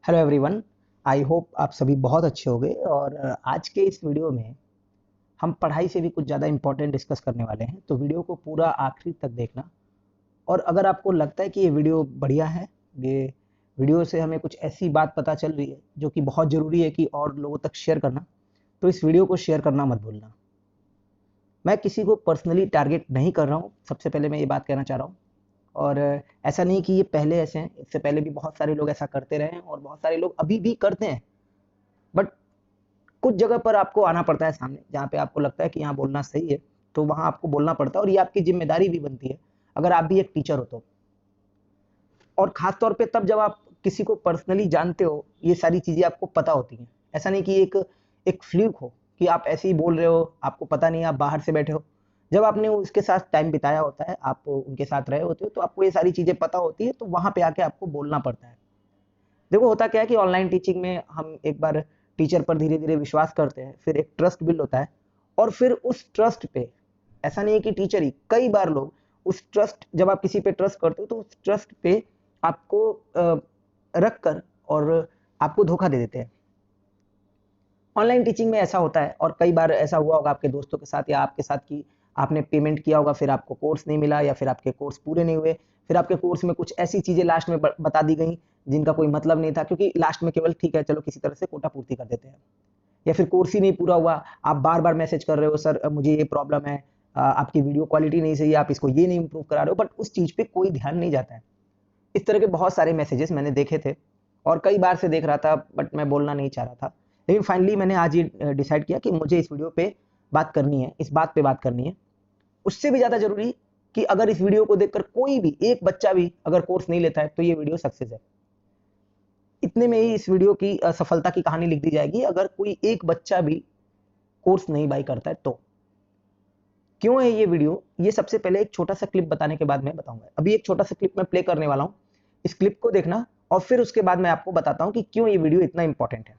Hello everyone. I hope आप सभी बहुत अच्छे होंगे। और आज के इस वीडियो में हम पढ़ाई से भी कुछ ज़्यादा इम्पोर्टेंट डिस्कस करने वाले हैं, तो वीडियो को पूरा आखिरी तक देखना। और अगर आपको लगता है कि ये वीडियो बढ़िया है, ये वीडियो से हमें कुछ ऐसी बात पता चल रही है जो कि बहुत ज़रूरी है कि और लोगों तक शेयर करना, तो इस वीडियो को शेयर करना मत भूलना। मैं किसी को पर्सनली टारगेट नहीं कर रहा हूँ, सबसे पहले मैं ये बात कहना चाह रहा हूँ। और ऐसा नहीं कि ये पहले ऐसे हैं, इससे पहले भी बहुत सारे लोग ऐसा करते रहे हैं और बहुत सारे लोग अभी भी करते हैं। बट कुछ जगह पर आपको आना पड़ता है सामने, जहाँ पे आपको लगता है कि यहाँ बोलना सही है, तो वहाँ आपको बोलना पड़ता है। और ये आपकी जिम्मेदारी भी बनती है अगर आप भी एक टीचर हो तो। और खास तौर पे तब जब आप किसी को पर्सनली जानते हो, ये सारी चीज़ें आपको पता होती हैं। ऐसा नहीं कि एक एक फ्लूक हो कि आप ऐसे ही बोल रहे हो, आपको पता नहीं, आप बाहर से बैठे हो। जब आपने उसके साथ टाइम बिताया होता है, आप उनके साथ रहे होते हो, तो आपको ये सारी चीज़ें पता होती है, तो वहाँ पे आके आपको बोलना पड़ता है। देखो, होता क्या है कि ऑनलाइन टीचिंग में हम एक बार टीचर पर धीरे धीरे विश्वास करते हैं, फिर एक ट्रस्ट बिल्ड होता है। और फिर उस ट्रस्ट पे, ऐसा नहीं है कि टीचर ही, कई बार लोग उस ट्रस्ट, जब आप किसी पे ट्रस्ट करते हो तो उस ट्रस्ट पे आपको रख कर और आपको धोखा दे देते हैं। ऑनलाइन टीचिंग में ऐसा होता है, और कई बार ऐसा हुआ होगा आपके दोस्तों के साथ या आपके साथ कि आपने पेमेंट किया होगा, फिर आपको कोर्स नहीं मिला या फिर आपके कोर्स पूरे नहीं हुए। फिर आपके कोर्स में कुछ ऐसी चीज़ें लास्ट में बता दी गई जिनका कोई मतलब नहीं था, क्योंकि लास्ट में केवल ठीक है चलो किसी तरह से कोटा पूर्ति कर देते हैं। या फिर कोर्स ही नहीं पूरा हुआ, आप बार बार मैसेज कर रहे हो, सर मुझे ये प्रॉब्लम है, आपकी वीडियो क्वालिटी नहीं सही है, आप इसको ये नहीं इम्प्रूव करा रहे हो, बट उस चीज़ पे कोई ध्यान नहीं जाता है। इस तरह के बहुत सारे मैसेजेस मैंने देखे थे और कई बार से देख रहा था, बट मैं बोलना नहीं चाह रहा था। लेकिन फाइनली मैंने आज ये डिसाइड किया कि मुझे इस वीडियो पे बात करनी है, इस बात पे बात करनी है। उससे भी ज़्यादा ज़रूरी कि अगर इस वीडियो को देखकर कोई भी एक बच्चा भी अगर कोर्स नहीं लेता है, तो ये वीडियो सक्सेस है। इतने में ही इस वीडियो की सफलता की कहानी लिख दी जाएगी, अगर कोई एक बच्चा भी कोर्स नहीं बाई करता है तो। क्यों है ये वीडियो, ये सबसे पहले एक छोटा सा क्लिप बताने के बाद मैं बताऊंगा। अभी एक छोटा सा क्लिप मैं प्ले करने वाला हूँ, इस क्लिप को देखना और फिर उसके बाद मैं आपको बताता हूँ कि क्यों ये वीडियो इतना इंपॉर्टेंट है।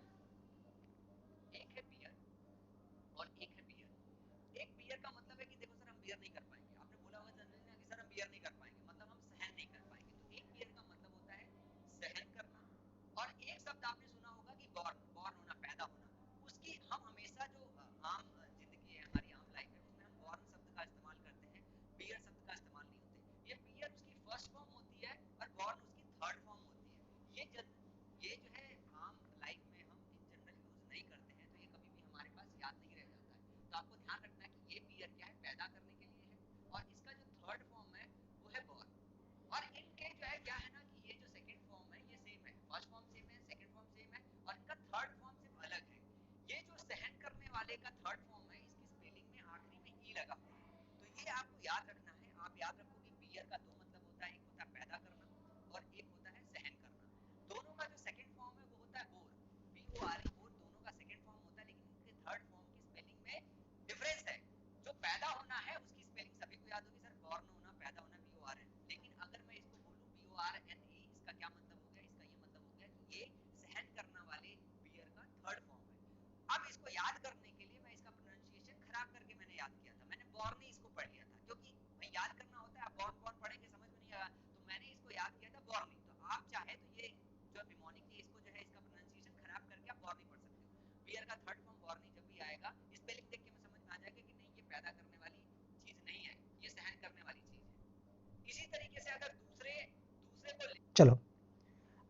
चलो,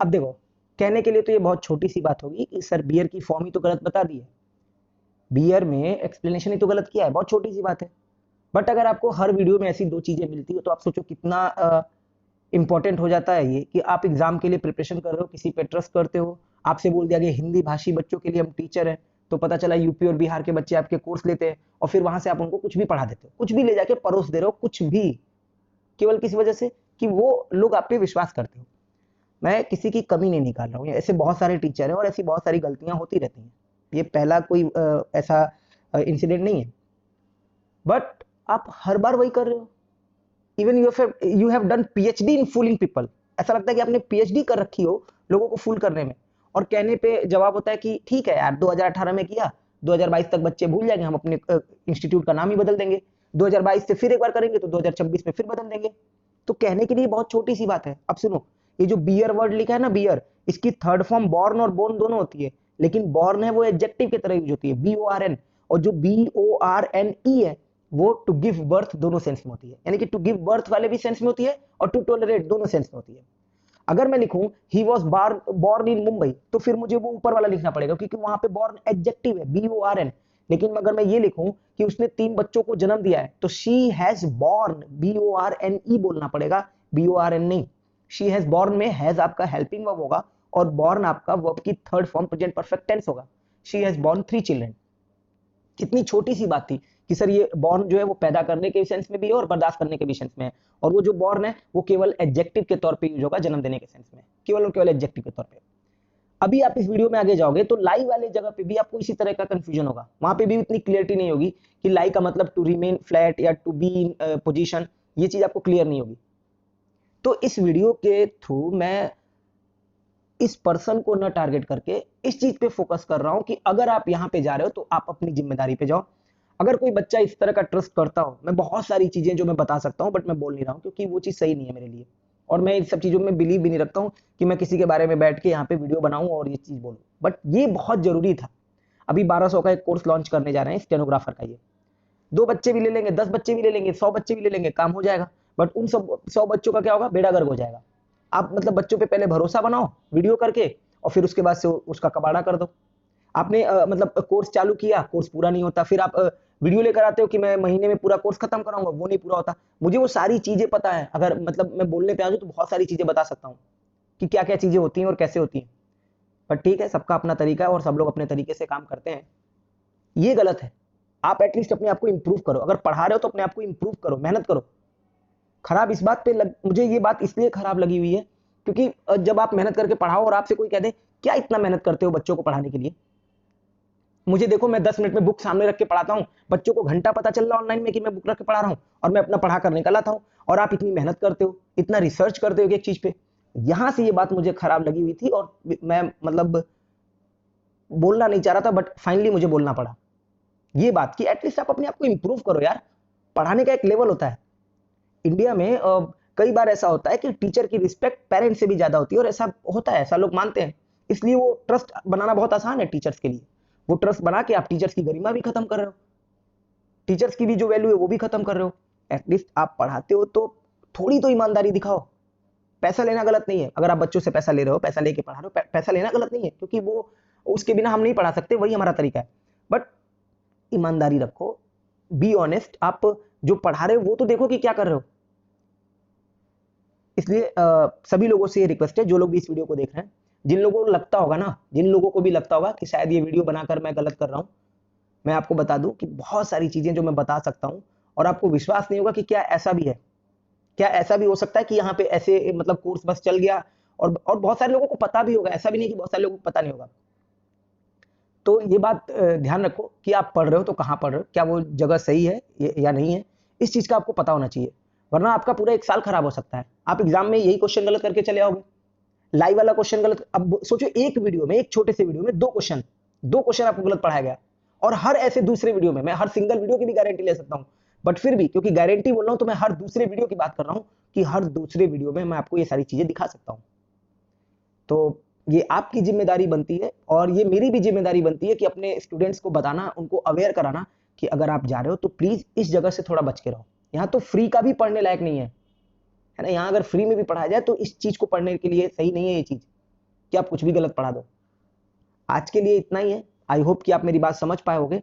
अब देखो, कहने के लिए तो ये बहुत छोटी सी बात होगी कि सर बियर की फॉर्म ही तो गलत बता दी है, बियर में एक्सप्लेनेशन ही तो गलत किया है, बहुत छोटी सी बात है। बट अगर आपको हर वीडियो में ऐसी दो चीजें मिलती हो, तो आप सोचो कितना इंपॉर्टेंट हो जाता है ये, कि आप एग्जाम के लिए प्रिपरेशन कर रहे हो, किसी पे ट्रस्ट करते हो, आपसे बोल दिया गया हिंदी भाषी बच्चों के लिए हम टीचर हैं, तो पता चला यूपी और बिहार के बच्चे आपके कोर्स लेते हैं और फिर वहां से आप उनको कुछ भी पढ़ा देते हो, कुछ भी ले जाके परोस दे रहे हो, कुछ भी, केवल किस वजह से कि वो लोग आप पे विश्वास करते हो। मैं किसी की कमी नहीं निकाल रहा हूँ, ऐसे बहुत सारे टीचर हैं और ऐसी बहुत सारी गलतियां होती रहती हैं, ये पहला कोई ऐसा इंसिडेंट नहीं है। बट आप हर बार वही कर रहे हो। Even you have done PhD in fooling people. ऐसा लगता है कि आपने पीएचडी कर रखी हो लोगों को फूल करने में। और कहने पे जवाब होता है कि ठीक है यार, 2018 में किया, 2022 तक बच्चे भूल जाएंगे, हम अपने इंस्टीट्यूट का नाम ही बदल देंगे, 2022 से फिर एक बार करेंगे तो 2026 में फिर बदल देंगे। तो कहने के लिए बहुत छोटी सी बात है। अब सुनो, ये जो बियर वर्ड लिखा है ना, बियर, इसकी थर्ड फॉर्म बॉर्न और बोर्न दोनों होती है, लेकिन बॉर्न है वो एडजेक्टिव की तरह यूज होती है, BORN, और जो BORNE है वो टू गिव बर्थ दोनों सेंस में होती है, यानी कि टू गिव बर्थ वाले भी सेंस में होती है और टू टॉलरेट दोनों सेंस में होती है। अगर मैं लिखूं he was born in Mumbai, तो फिर मुझे वो ऊपर वाला लिखना पड़ेगा क्योंकि वहां पे बॉर्न एडजेक्टिव है, BORN। लेकिन अगर मैं ये लिखूं कि उसने 3 बच्चों को जन्म दिया है, तो शी हैज बॉर्न, BORNE बोलना पड़ेगा, BORN नहीं। शी हैज बॉर्न में हैज आपका हेल्पिंग वर्ब होगा और बॉर्न आपका वर्ब की third form present perfect tense होगा। She has born 3 children. कितनी छोटी सी बात थी कि सर ये बॉर्न जो है वो पैदा करने के सेंस में भी है और बर्दाश्त करने के भी सेंस में है, और वो जो बॉर्न है वो केवल एडजेक्टिव के तौर पे यूज होगा, जन्म देने के सेंस में, केवल और केवल एडजेक्टिव के तौर पे। अभी आप इस वीडियो में आगे जाओगे तो लाई वाले जगह पे भी आपको इसी तरह का कंफ्यूजन होगा, वहां पे भी उतनी क्लियरिटी नहीं होगी कि लाई का मतलब टू रिमेन फ्लैट या टू बी इन पोजीशन, ये चीज आपको क्लियर नहीं होगी। तो इस वीडियो के थ्रू मैं इस पर्सन को न टारगेट करके इस चीज पे फोकस कर रहा हूं कि अगर आप यहां पे जा रहे हो तो आप अपनी जिम्मेदारी पे जाओ। अगर कोई बच्चा इस तरह का ट्रस्ट करता हो, मैं बहुत सारी चीजें जो मैं बता सकता हूं बट मैं बोल नहीं रहा हूं क्योंकि वो चीज सही नहीं है मेरे लिए, और मैं इन सब चीजों में बिलीव भी नहीं रखता हूं कि मैं किसी के बारे में बैठ के यहाँ पे वीडियो बनाऊं और ये चीज बोलूं, बट ये बहुत जरूरी था। अभी 1200 का एक कोर्स लॉन्च करने जा रहे हैं स्टेनोग्राफर का, ये 2 बच्चे भी ले लेंगे, 10 बच्चे भी ले लेंगे, 100 बच्चे भी ले लेंगे, काम हो जाएगा। बट उन सब 100 बच्चों का क्या होगा, बेड़ा गर्क हो जाएगा। आप मतलब बच्चों पे पहले भरोसा बनाओ वीडियो करके और फिर उसके बाद से उसका कबाड़ा कर दो। आपने मतलब कोर्स चालू किया, कोर्स पूरा नहीं होता, फिर आप वीडियो लेकर आते हो कि मैं महीने में पूरा कोर्स खत्म कराऊंगा, वो नहीं पूरा होता। मुझे वो सारी चीजें पता है, अगर मतलब मैं बोलने पे आ जाऊं तो बहुत सारी चीजें बता सकता हूँ कि क्या क्या चीजें होती हैं और कैसे होती हैं, पर ठीक है, सबका अपना तरीका है और सब लोग अपने तरीके से काम करते हैं। ये गलत है। आप एटलीस्ट अपने आप को इंप्रूव करो, अगर पढ़ा रहे हो तो अपने आप को इंप्रूव करो, मेहनत करो। खराब इस बात पे मुझे ये बात इसलिए खराब लगी हुई है क्योंकि जब आप मेहनत करके पढ़ाओ और आपसे कोई कह दे क्या इतना मेहनत करते हो बच्चों को पढ़ाने के लिए, मुझे देखो मैं 10 मिनट में बुक सामने रख के पढ़ाता हूँ, बच्चों को घंटा पता चल रहा है ऑनलाइन में कि मैं बुक रख के पढ़ा रहा हूँ और मैं अपना पढ़ा कर निकल आता हूँ, और आप इतनी मेहनत करते हो, इतना रिसर्च करते हो एक चीज पे। यहां से ये बात मुझे खराब लगी हुई थी और मैं मतलब बोलना नहीं चाह रहा था, बट फाइनली मुझे बोलना पड़ा ये बात कि एटलीस्ट आप अपने आप को इंप्रूव करो यार। पढ़ाने का एक लेवल होता है। इंडिया में कई बार ऐसा होता है कि टीचर की रिस्पेक्ट पेरेंट्स से भी ज्यादा होती है, और ऐसा होता है, ऐसा लोग मानते हैं, इसलिए वो ट्रस्ट बनाना बहुत आसान है टीचर्स के लिए। वो ट्रस्ट बना के आप टीचर्स की गरिमा भी खत्म कर रहे हो, टीचर्स की भी जो वैल्यू है वो भी खत्म कर रहे हो। एटलीस्ट आप पढ़ाते हो तो थोड़ी तो ईमानदारी दिखाओ। पैसा लेना गलत नहीं है, अगर आप बच्चों से पैसा ले रहे हो, पैसा लेके पढ़ा रहे हो, पैसा लेना गलत नहीं है क्योंकि वो उसके बिना हम नहीं पढ़ा सकते, वही हमारा तरीका है। बट ईमानदारी रखो, बी ऑनेस्ट। आप जो पढ़ा रहे हो वो तो देखो कि क्या कर रहे हो। इसलिए सभी लोगों से ये रिक्वेस्ट है, जो लोग भी इस वीडियो को देख रहे हैं, जिन लोगों को लगता होगा ना, जिन लोगों को भी लगता होगा कि शायद ये वीडियो बनाकर मैं गलत कर रहा हूं, मैं आपको बता दूं कि बहुत सारी चीजें जो मैं बता सकता हूं और आपको विश्वास नहीं होगा कि क्या ऐसा भी है, क्या ऐसा भी हो सकता है कि यहाँ पे ऐसे मतलब कोर्स बस चल गया, और बहुत सारे लोगों को पता भी होगा, ऐसा भी नहीं कि बहुत सारे लोगों को पता नहीं होगा। तो ये बात ध्यान रखो कि आप पढ़ रहे हो तो कहाँ पढ़ रहे हो, क्या वो जगह सही है या नहीं है, इस चीज का आपको पता होना चाहिए, वरना आपका पूरा 1 साल खराब हो सकता है। आप एग्जाम में यही क्वेश्चन गलत करके चले आओगे, लाइव वाला क्वेश्चन गलत। अब सोचो एक वीडियो में, एक छोटे से वीडियो में 2 क्वेश्चन आपको गलत पढ़ाया गया, और हर ऐसे दूसरे वीडियो में, मैं हर सिंगल वीडियो की भी गारंटी ले सकता हूं, बट फिर भी क्योंकि गारंटी बोल रहा हूं तो मैं हर दूसरे वीडियो की बात कर रहा हूं कि हर दूसरे वीडियो में मैं आपको ये सारी चीजें दिखा सकता हूं। तो ये आपकी जिम्मेदारी बनती है और ये मेरी भी जिम्मेदारी बनती है कि अपने स्टूडेंट्स को बताना, उनको अवेयर कराना कि अगर आप जा रहे हो तो प्लीज इस जगह से थोड़ा बच के रहो। यहाँ तो फ्री का भी पढ़ने लायक नहीं है ना, यहाँ अगर फ्री में भी पढ़ाया जाए तो इस चीज को पढ़ने के लिए सही नहीं है ये चीज कि आप कुछ भी गलत पढ़ा दो। आज के लिए इतना ही है। आई होप कि आप मेरी बात समझ पाए होंगे,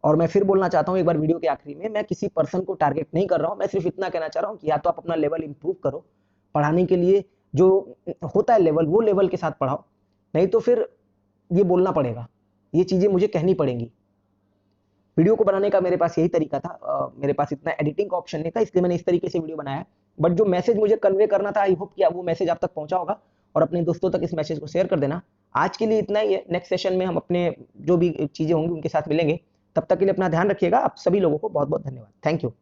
और मैं फिर बोलना चाहता हूँ एक बार वीडियो के आखिरी में, मैं किसी पर्सन को टारगेट नहीं कर रहा हूँ, मैं सिर्फ इतना कहना चाह रहा हूँ कि या तो आप अपना लेवल इंप्रूव करो, पढ़ाने के लिए जो होता है लेवल, वो लेवल के साथ पढ़ाओ, नहीं तो फिर ये बोलना पड़ेगा, ये चीजें मुझे कहनी पड़ेंगी। वीडियो को बनाने का मेरे पास यही तरीका था, मेरे पास इतना एडिटिंग का ऑप्शन नहीं था, इसलिए मैंने इस तरीके से वीडियो बनाया। बट जो मैसेज मुझे कन्वे करना था, आई होप कि वो मैसेज आप तक पहुंचा होगा, और अपने दोस्तों तक इस मैसेज को शेयर कर देना। आज के लिए इतना ही है, नेक्स्ट सेशन में हम अपने जो भी चीजें होंगी उनके साथ मिलेंगे। तब तक के लिए अपना ध्यान रखिएगा। आप सभी लोगों को बहुत बहुत धन्यवाद। Thank you.